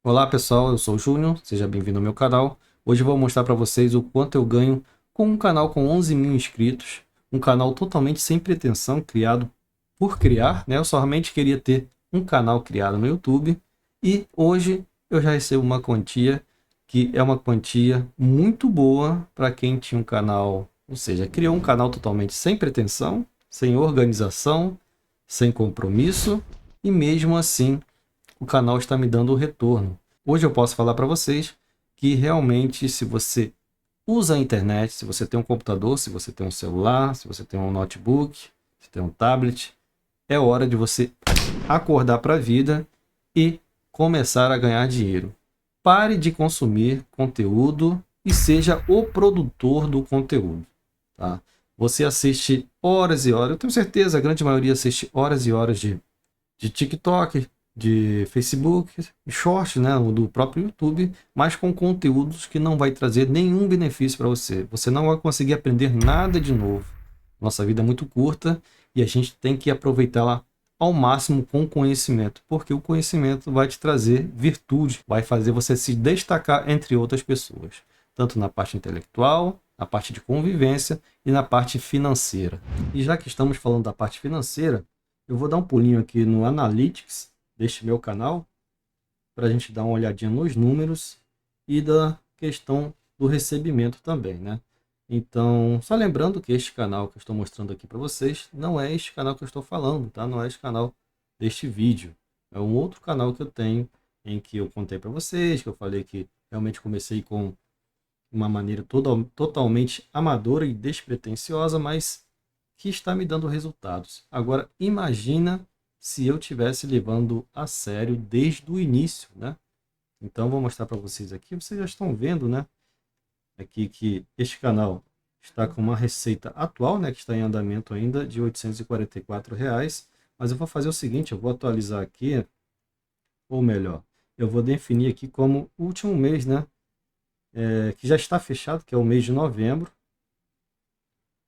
Olá pessoal, eu sou o Júnior, seja bem-vindo ao meu canal. Hoje eu vou mostrar para vocês o quanto eu ganho com um canal com 11 mil inscritos, um canal totalmente sem pretensão, criado por criar, né? Eu somente queria ter um canal criado no YouTube e hoje eu já recebo uma quantia que é uma quantia muito boa para quem tinha um canal, ou seja, criou um canal totalmente sem pretensão, sem organização, sem compromisso e mesmo assim o canal está me dando o retorno. Hoje eu posso falar para vocês que realmente, se você usa a internet, se você tem um computador, se você tem um celular, se você tem um notebook, se tem um tablet, é hora de você acordar para a vida e começar a ganhar dinheiro. Pare de consumir conteúdo e seja o produtor do conteúdo. Tá? Você assiste horas e horas, eu tenho certeza, a grande maioria assiste horas e horas de TikTok, de Facebook, short, né, do próprio YouTube, mas com conteúdos que não vai trazer nenhum benefício para você. Você não vai conseguir aprender nada de novo. Nossa vida é muito curta e a gente tem que aproveitá-la ao máximo com conhecimento, porque o conhecimento vai te trazer virtude, vai fazer você se destacar entre outras pessoas, tanto na parte intelectual, na parte de convivência e na parte financeira. E já que estamos falando da parte financeira, eu vou dar um pulinho aqui no Analytics deste meu canal para a gente dar uma olhadinha nos números e da questão do recebimento também, né? Então, só lembrando que este canal que eu estou mostrando aqui para vocês não é este canal que eu estou falando, tá? Não é este canal deste vídeo. É um outro canal que eu tenho em que eu contei para vocês, que eu falei que realmente comecei com uma maneira totalmente amadora e despretensiosa, mas que está me dando resultados. Agora, imagina se eu tivesse levando a sério desde o início, né? Então, vou mostrar para vocês aqui. Vocês já estão vendo, né? Aqui que este canal está com uma receita atual, né? Que está em andamento ainda de R$ 844 reais. Mas eu vou fazer o seguinte, eu vou atualizar aqui, ou melhor, eu vou definir aqui como último mês, né? Que já está fechado, que é o mês de novembro.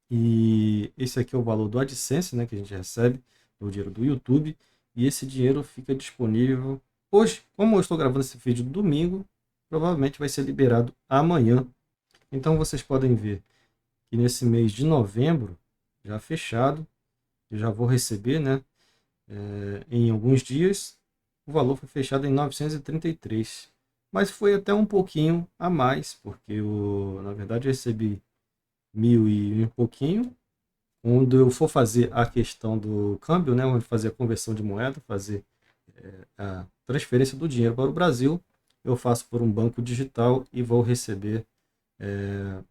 E esse aqui é o valor do AdSense, né, que a gente recebe, o dinheiro do YouTube. E esse dinheiro fica disponível hoje. Como eu estou gravando esse vídeo domingo, provavelmente vai ser liberado amanhã. Então vocês podem ver que nesse mês de novembro, já fechado, eu já vou receber, né, em alguns dias. O valor foi fechado em 933. Mas foi até um pouquinho a mais, porque na verdade eu recebi mil e um pouquinho. Quando eu for fazer a questão do câmbio, né, onde fazer a conversão de moeda, fazer a transferência do dinheiro para o Brasil, eu faço por um banco digital e vou receber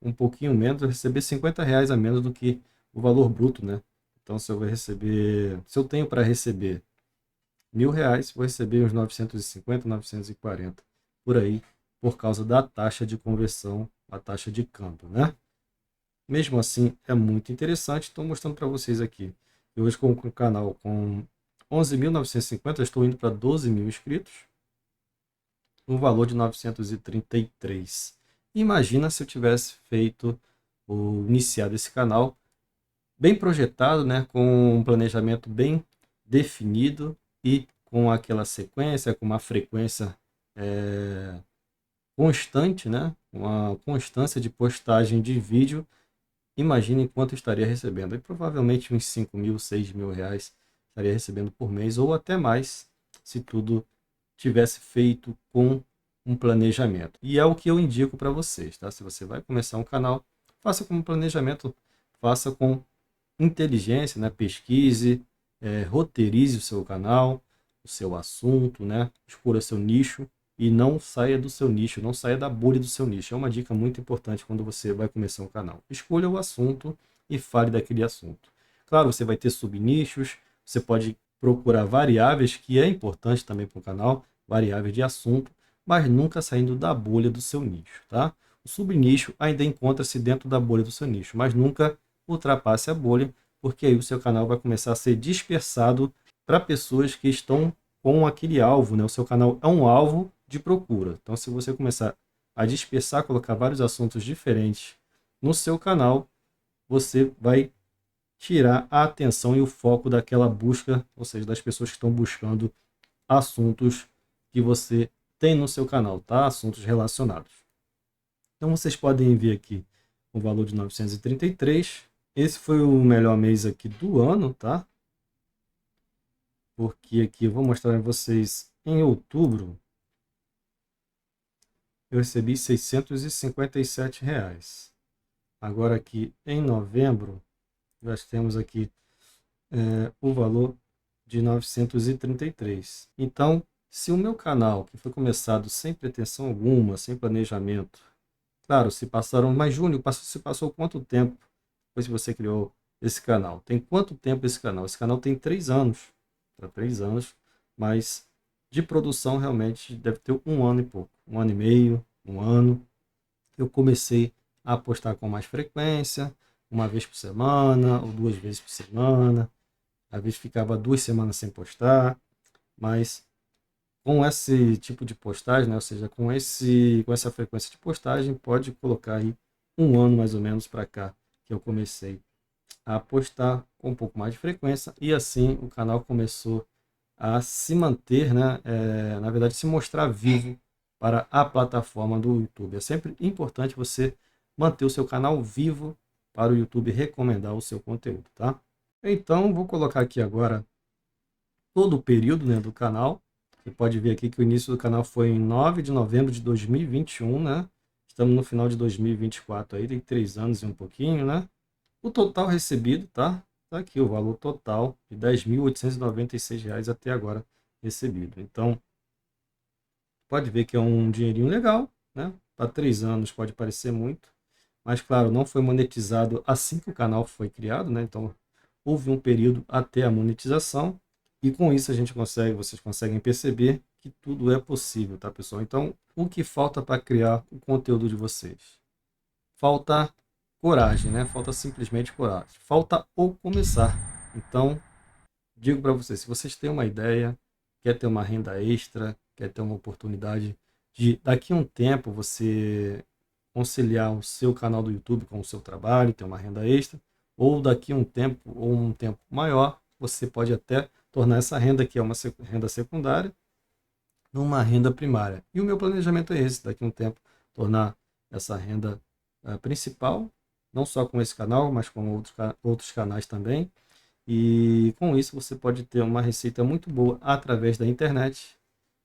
um pouquinho menos, vou receber R$ 50 a menos do que o valor bruto, né? Então, se eu tenho para receber R$ 1.000, vou receber uns 950, 940 por aí, por causa da taxa de conversão, a taxa de câmbio, né? Mesmo assim, é muito interessante. Estou mostrando para vocês aqui. Eu hoje com o canal com 11.950, estou indo para 12 mil inscritos, um valor de 933. Imagina se eu tivesse feito ou iniciado esse canal bem projetado, né, com um planejamento bem definido e com aquela sequência, com uma frequência é, constante, né, uma constância de postagem de vídeo. Imagine quanto estaria recebendo. E provavelmente uns 5 mil, 6 mil reais estaria recebendo por mês, ou até mais, se tudo tivesse feito com um planejamento. E é o que eu indico para vocês, tá? Se você vai começar um canal, faça com planejamento, faça com inteligência, né? Pesquise, roteirize o seu canal, o seu assunto, né? Escolha seu nicho e não saia do seu nicho, não saia da bolha do seu nicho. É uma dica muito importante quando você vai começar um canal. Escolha o assunto e fale daquele assunto. Claro, você vai ter subnichos, você pode procurar variáveis, que é importante também para o canal, variáveis de assunto, mas nunca saindo da bolha do seu nicho, tá? O subnicho ainda encontra-se dentro da bolha do seu nicho, mas nunca ultrapasse a bolha, porque aí o seu canal vai começar a ser dispersado para pessoas que estão com aquele alvo, né? O seu canal é um alvo de procura. Então, se você começar a dispersar, colocar vários assuntos diferentes no seu canal, você vai tirar a atenção e o foco daquela busca, ou seja, das pessoas que estão buscando assuntos que você tem no seu canal, tá? Assuntos relacionados. Então vocês podem ver aqui o valor de 933. Esse foi o melhor mês aqui do ano, tá? Porque aqui eu vou mostrar a vocês em outubro eu recebi R$ 657. Agora aqui em novembro nós temos aqui o valor de 933. Então, se o meu canal, que foi começado sem pretensão alguma, sem planejamento, claro, se passaram, mas Júnior, se passou quanto tempo depois que você criou esse canal? Tem quanto tempo esse canal? Esse canal tem 3 anos, para 3 anos, mas de produção realmente deve ter 1 ano e pouco, 1 ano e meio, 1 ano. Eu comecei a postar com mais frequência, uma vez por semana ou 2 vezes por semana. Às vezes ficava 2 semanas sem postar, mas com esse tipo de postagem, né, ou seja, com essa frequência de postagem, pode colocar aí 1 ano mais ou menos para cá, que eu comecei a postar com um pouco mais de frequência e assim o canal começou a se manter, né, na verdade, se mostrar vivo para a plataforma do YouTube. É sempre importante você manter o seu canal vivo para o YouTube recomendar o seu conteúdo, tá? Então, vou colocar aqui agora todo o período, né, do canal. Você pode ver aqui que o início do canal foi em 9 de novembro de 2021, né? Estamos no final de 2024 aí, tem 3 anos e um pouquinho, né? O total recebido, tá? Tá aqui o valor total de R$ 10.896 até agora recebido. Então, pode ver que é um dinheirinho legal, né? Para 3 anos pode parecer muito, mas claro, não foi monetizado assim que o canal foi criado, né? Então, houve um período até a monetização e com isso a gente consegue, vocês conseguem perceber que tudo é possível, tá, pessoal? Então, o que falta para criar o conteúdo de vocês? Falta coragem, né? Falta simplesmente coragem. Falta ou começar. Então, digo para vocês, se vocês têm uma ideia, quer ter uma renda extra, quer ter uma oportunidade de daqui a um tempo você conciliar o seu canal do YouTube com o seu trabalho, ter uma renda extra, ou daqui a um tempo ou um tempo maior, você pode até tornar essa renda, que é uma renda secundária, numa renda primária. E o meu planejamento é esse, daqui a um tempo tornar essa renda principal, não só com esse canal, mas com outros canais também. E com isso você pode ter uma receita muito boa através da internet.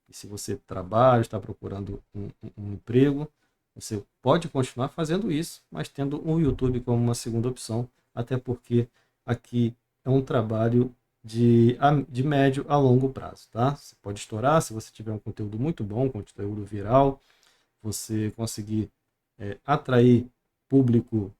E se você trabalha, está procurando um emprego, você pode continuar fazendo isso, mas tendo o YouTube como uma segunda opção, até porque aqui é um trabalho de médio a longo prazo, tá? Você pode estourar se você tiver um conteúdo muito bom, um conteúdo viral, você conseguir atrair público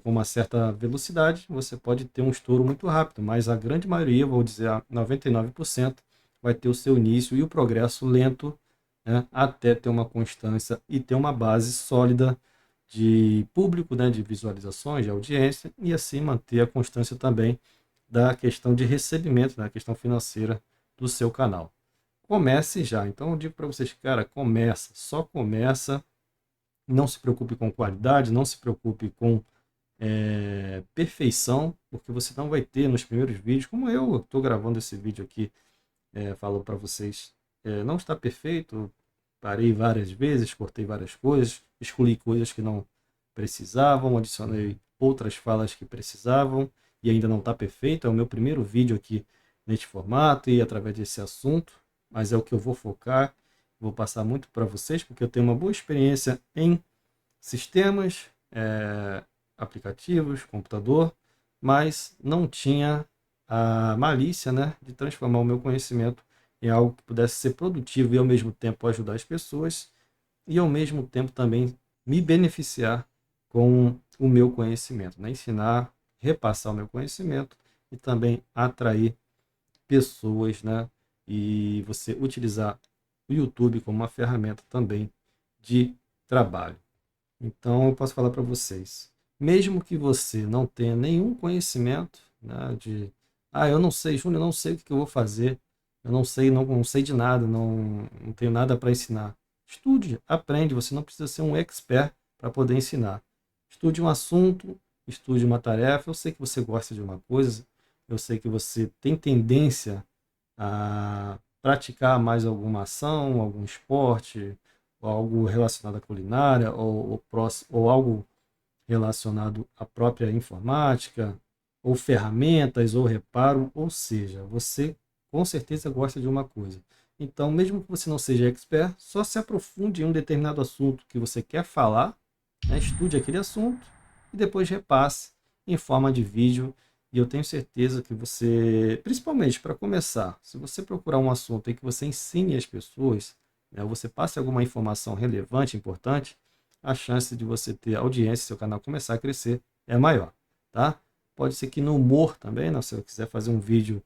com uma certa velocidade, você pode ter um estouro muito rápido, mas a grande maioria, vou dizer a 99%, vai ter o seu início e o progresso lento, né, até ter uma constância e ter uma base sólida de público, né, de visualizações, de audiência, e assim manter a constância também da questão de recebimento, da questão financeira do seu canal. Comece já. Então eu digo para vocês, cara, começa, só começa, não se preocupe com qualidade, não se preocupe com perfeição, porque você não vai ter nos primeiros vídeos, como eu estou gravando esse vídeo aqui, falo para vocês, não está perfeito, parei várias vezes, cortei várias coisas, excluí coisas que não precisavam, adicionei outras falas que precisavam e ainda não está perfeito. É o meu primeiro vídeo aqui neste formato e através desse assunto, mas é o que eu vou focar, vou passar muito para vocês, porque eu tenho uma boa experiência em sistemas, aplicativos, computador, mas não tinha a malícia, né, de transformar o meu conhecimento em algo que pudesse ser produtivo e ao mesmo tempo ajudar as pessoas e ao mesmo tempo também me beneficiar com o meu conhecimento, né? Ensinar, repassar o meu conhecimento e também atrair pessoas, né? E você utilizar o YouTube como uma ferramenta também de trabalho. Então eu posso falar para vocês, mesmo que você não tenha nenhum conhecimento, né, eu não sei, Júnior, eu não sei o que eu vou fazer, eu não sei, não sei de nada, não tenho nada para ensinar. Estude, aprende, você não precisa ser um expert para poder ensinar. Estude um assunto, estude uma tarefa, eu sei que você gosta de uma coisa, eu sei que você tem tendência a praticar mais alguma ação, algum esporte, ou algo relacionado à culinária, ou algo relacionado à própria informática, ou ferramentas, ou reparo, ou seja, você com certeza gosta de uma coisa. Então, mesmo que você não seja expert, só se aprofunde em um determinado assunto que você quer falar, né? Estude aquele assunto e depois repasse em forma de vídeo. E eu tenho certeza que você, principalmente para começar, se você procurar um assunto em que você ensine as pessoas, né, você passe alguma informação relevante, importante, a chance de você ter audiência, seu canal começar a crescer é maior, tá? Pode ser que no humor também, né, se eu quiser fazer um vídeo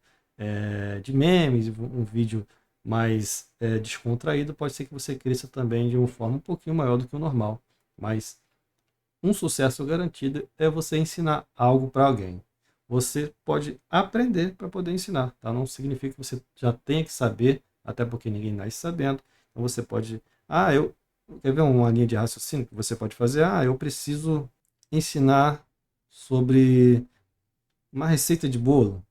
de memes, um vídeo mais descontraído, pode ser que você cresça também de uma forma um pouquinho maior do que o normal. Mas um sucesso garantido é você ensinar algo para alguém. Você pode aprender para poder ensinar, tá? Não significa que você já tenha que saber, até porque ninguém nasce sabendo. Então você pode, quer ver uma linha de raciocínio que você pode fazer? Eu preciso ensinar sobre uma receita de bolo.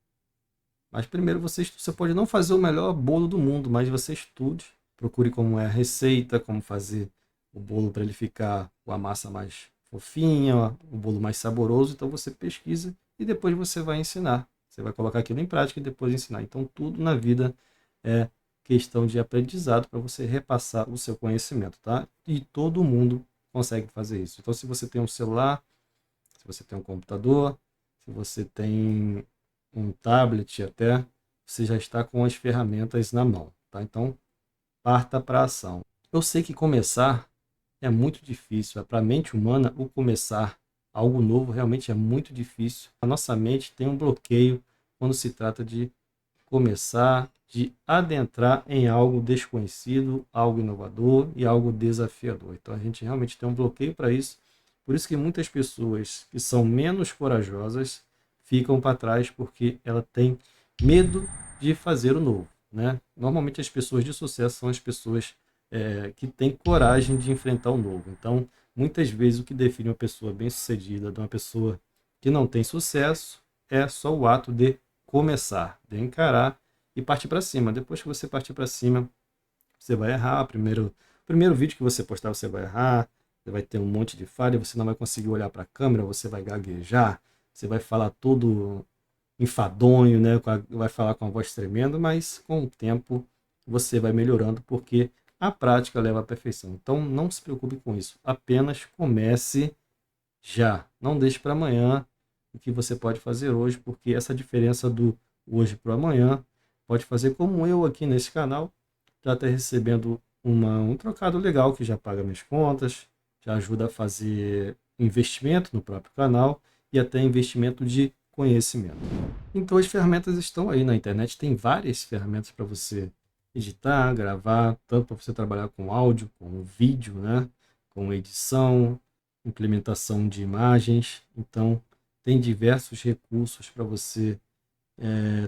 Mas primeiro você pode não fazer o melhor bolo do mundo, mas você estude, procure como é a receita, como fazer o bolo para ele ficar com a massa mais fofinha, o bolo mais saboroso. Então você pesquisa e depois você vai ensinar. Você vai colocar aquilo em prática e depois ensinar. Então tudo na vida é questão de aprendizado para você repassar o seu conhecimento, tá? E todo mundo consegue fazer isso. Então se você tem um celular, se você tem um computador, se você tem um tablet até, você já está com as ferramentas na mão, tá? Então, parta para a ação. Eu sei que começar é muito difícil, para a mente humana o começar algo novo realmente é muito difícil. A nossa mente tem um bloqueio quando se trata de começar, de adentrar em algo desconhecido, algo inovador e algo desafiador. Então a gente realmente tem um bloqueio para isso. Por isso que muitas pessoas que são menos corajosas ficam para trás porque ela tem medo de fazer o novo, né? Normalmente as pessoas de sucesso são as pessoas que têm coragem de enfrentar o novo. Então, muitas vezes o que define uma pessoa bem-sucedida de uma pessoa que não tem sucesso é só o ato de começar, de encarar e partir para cima. Depois que você partir para cima, você vai errar. Primeiro vídeo que você postar, você vai errar. Você vai ter um monte de falha, você não vai conseguir olhar para a câmera, você vai gaguejar, você vai falar todo enfadonho, né? Vai falar com a voz tremenda, mas com o tempo você vai melhorando, porque a prática leva à perfeição. Então não se preocupe com isso, apenas comece já. Não deixe para amanhã o que você pode fazer hoje, porque essa diferença do hoje para o amanhã pode fazer como eu aqui nesse canal, já está recebendo um trocado legal que já paga minhas contas, já ajuda a fazer investimento no próprio canal e até investimento de conhecimento. Então as ferramentas estão aí na internet, tem várias ferramentas para você editar, gravar, tanto para você trabalhar com áudio, com vídeo, né? Com edição, implementação de imagens. Então tem diversos recursos para você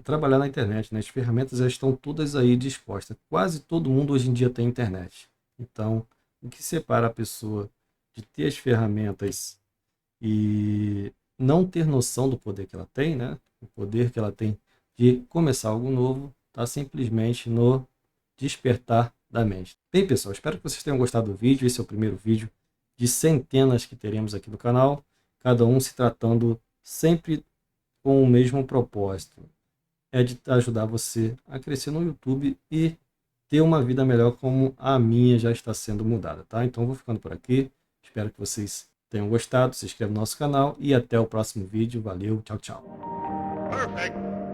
trabalhar na internet, né? As ferramentas já estão todas aí dispostas. Quase todo mundo hoje em dia tem internet. Então, o que separa a pessoa de ter as ferramentas e não ter noção do poder que ela tem, né? O poder que ela tem de começar algo novo, está simplesmente no despertar da mente. Bem, pessoal, espero que vocês tenham gostado do vídeo. Esse é o primeiro vídeo de centenas que teremos aqui no canal, cada um se tratando sempre com o mesmo propósito, é de ajudar você a crescer no YouTube e ter uma vida melhor como a minha já está sendo mudada, tá? Então vou ficando por aqui, espero que vocês tenham gostado, se inscreva no nosso canal e até o próximo vídeo. Valeu, tchau, tchau. Perfect.